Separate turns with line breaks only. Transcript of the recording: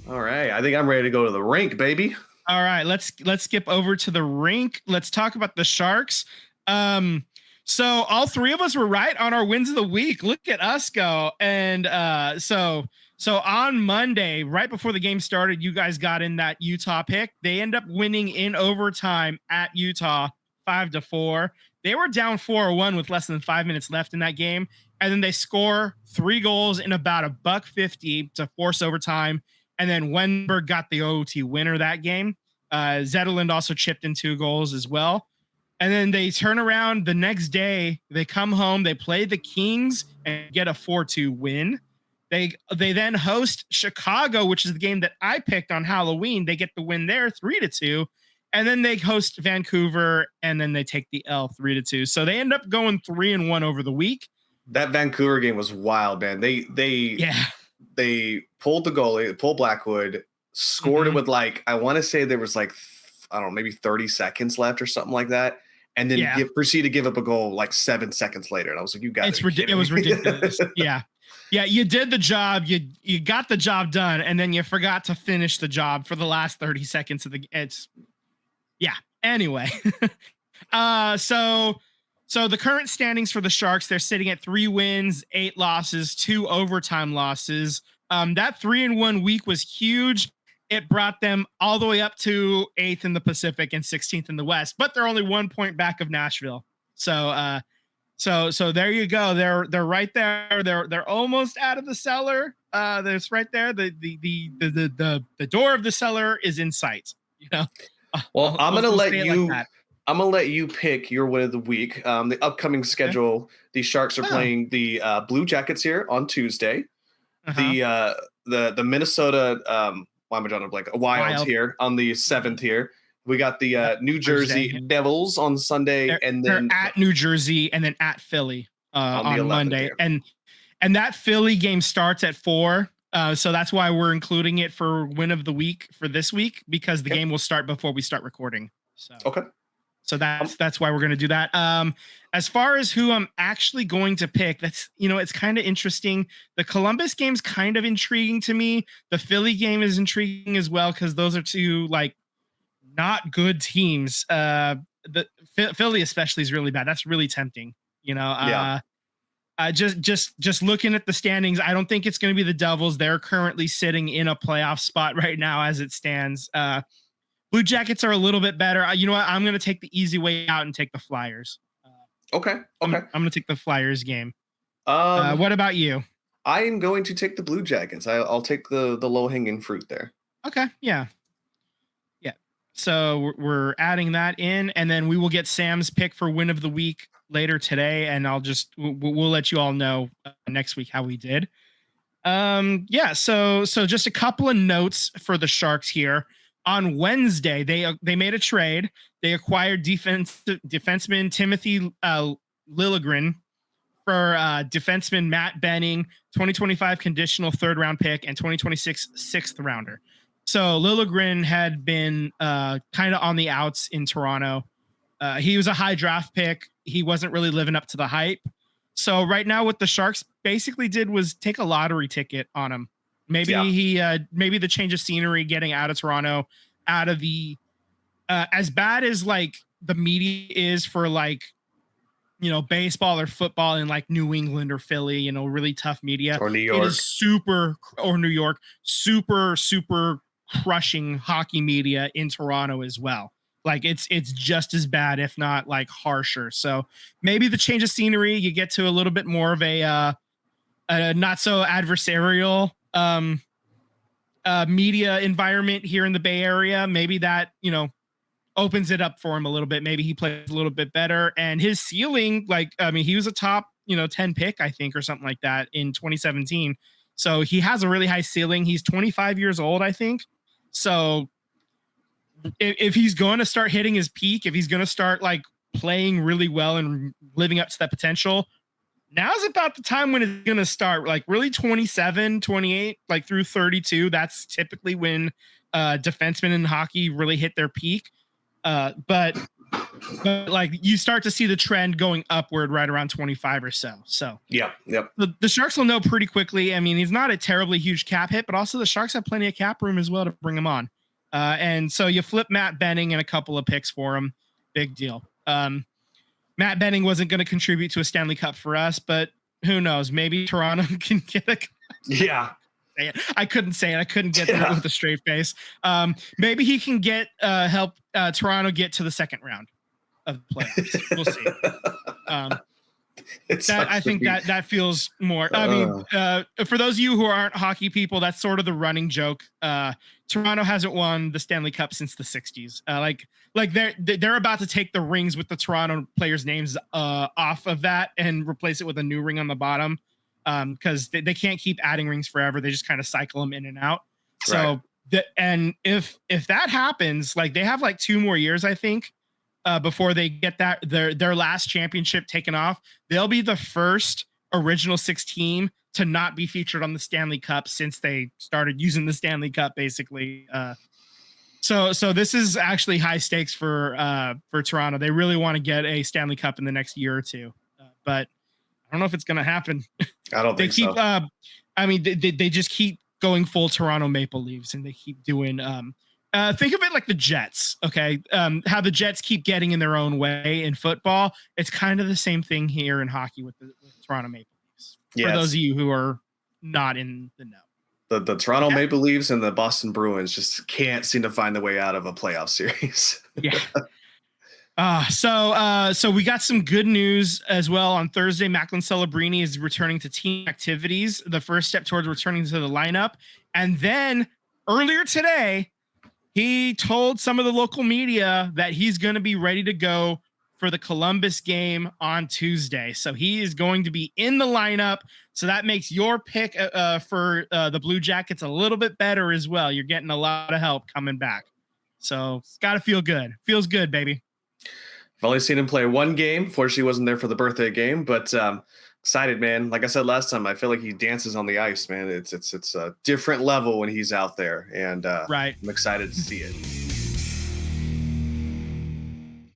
All right. I think I'm ready to go to the rink, baby.
All right, let's skip over to the rink. Let's talk about the Sharks. Um, so all three of us were right on our wins of the week. Look at us go. And so on Monday, right before the game started, you guys got in that Utah pick. They end up winning in overtime at Utah 5-4. They were down 4-1 with less than 5 minutes left in that game. And then they score 3 goals in about $1.50 to force overtime. And then Wenberg got the OT winner that game. Zetterlund also chipped in 2 goals as well. And then they turn around the next day. They come home. They play the Kings and get a 4-2 win. They then host Chicago, which is the game that I picked on Halloween. They get the win there 3-2. And then they host Vancouver, and then they take the L 3-2. So they end up going 3-1 over the week.
That Vancouver game was wild, man. They pulled the goalie, pulled Blackwood, scored it with I want to say there was I don't know, maybe 30 seconds left or something like that. And then proceed to give up a goal 7 seconds later. And I was like, you guys,
it was ridiculous. Yeah. You did the job. You got the job done. And then you forgot to finish the job for the last 30 seconds of the, anyway. So the current standings for the Sharks, they're sitting at 3 wins, 8 losses, 2 overtime losses. That 3-1 week was huge. It brought them all the way up to 8th in the Pacific and 16th in the West, but they're only 1 point back of Nashville. So there you go. They're right there. They're almost out of the cellar. There's right there. The door of the cellar is in sight.
Well, I'm gonna let you pick your win of the week. The upcoming schedule: the Sharks are playing the Blue Jackets here on Tuesday. The Minnesota why am I drawing a blank? Wild here on the 7th here. We got the New Jersey Devils on Sunday, and then
they're at New Jersey, and then at Philly on Monday, and that Philly game starts at 4. So that's why we're including it for win of the week for this week, because the game will start before we start recording. So So that's why we're going to do that. As far as who I'm actually going to pick, that's, it's kind of interesting. The Columbus game's kind of intriguing to me. The Philly game is intriguing as well, because those are two not good teams. The Philly especially is really bad. That's really tempting. Just looking at the standings, I don't think it's going to be the Devils. They're currently sitting in a playoff spot right now as it stands. Blue Jackets are a little bit better. You know what? I'm going to take the easy way out and take the Flyers.
Okay.
I'm going to take the Flyers game. What about you?
I am going to take the Blue Jackets. I'll take the low-hanging fruit there.
Okay. Yeah. So we're adding that in, and then we will get Sam's pick for win of the week later today, and we'll let you all know next week how we did. So just a couple of notes for the Sharks here. On Wednesday, they made a trade. They acquired defenseman Timothy Liljegren for defenseman Matt Benning, 2025 conditional 3rd round pick, and 2026 6th rounder. So Liljegren had been kind of on the outs in Toronto. He was a high draft pick. He wasn't really living up to the hype. So right now what the Sharks basically did was take a lottery ticket on him. Maybe maybe the change of scenery, getting out of Toronto, out of the as bad as the media is for baseball or football in New England or Philly, really tough media,
or New York.
It is or New York, super crushing hockey media in Toronto as well. It's just as bad, if not harsher. So maybe the change of scenery, you get to a little bit more of a not so adversarial media environment here in the Bay Area. Maybe that, opens it up for him a little bit. Maybe he plays a little bit better, and his ceiling, he was a top, 10 pick, I think, or something like that in 2017. So he has a really high ceiling. He's 25 years old, I think. So if he's going to start hitting his peak, if he's going to start playing really well and living up to that potential, now's about the time when it's going to start. Really 27, 28, through 32. That's typically when defensemen in hockey really hit their peak. But But like you start to see the trend going upward right around 25 or so. So
yep.
The Sharks will know pretty quickly. I mean, he's not a terribly huge cap hit, but also the Sharks have plenty of cap room as well to bring him on. And so you flip Matt Benning and a couple of picks for him. Big deal. Matt Benning wasn't going to contribute to a Stanley Cup for us, but who knows? Maybe Toronto can get a.
Yeah.
I couldn't say it. I couldn't get through it with a straight face. Maybe he can get help Toronto get to the second round of the playoffs. We'll see. I think that feels more. I mean, for those of you who aren't hockey people, that's sort of the running joke. Toronto hasn't won the Stanley Cup since the 60s. Like they're about to take the rings with the Toronto players' names off of that and replace it with a new ring on the bottom. Because they can't keep adding rings forever. They just kind of cycle them in and out. So, and if that happens, like they have like 2 more years, I think, before they get their last championship taken off. They'll be the first original 6 team to not be featured on the Stanley Cup since they started using the Stanley Cup, basically. So this is actually high stakes for Toronto. They really want to get a Stanley Cup in the next year or two, but I don't know if it's going to happen.
I don't think so.
I mean, they just keep going full Toronto Maple Leafs, and they keep doing. Think of it like the Jets, okay? How the Jets keep getting in their own way in football. It's kind of the same thing here in hockey with the Toronto Maple Leafs. Yes. For those of you who are not in the know.
The Toronto Maple Leafs and the Boston Bruins just can't seem to find the way out of a playoff series.
Yeah. So we got some good news as well. On Thursday, Macklin Celebrini is returning to team activities, the first step towards returning to the lineup. And then earlier today, he told some of the local media that he's going to be ready to go for the Columbus game on Tuesday. So he is going to be in the lineup. So that makes your pick for the Blue Jackets a little bit better as well. You're getting a lot of help coming back. So it's got to feel good. Feels good, baby.
I've only seen him play 1 game. Fortunately, he wasn't there for the birthday game, but excited, man. Like I said last time, I feel like he dances on the ice, man. It's a different level when he's out there, and I'm excited to see it.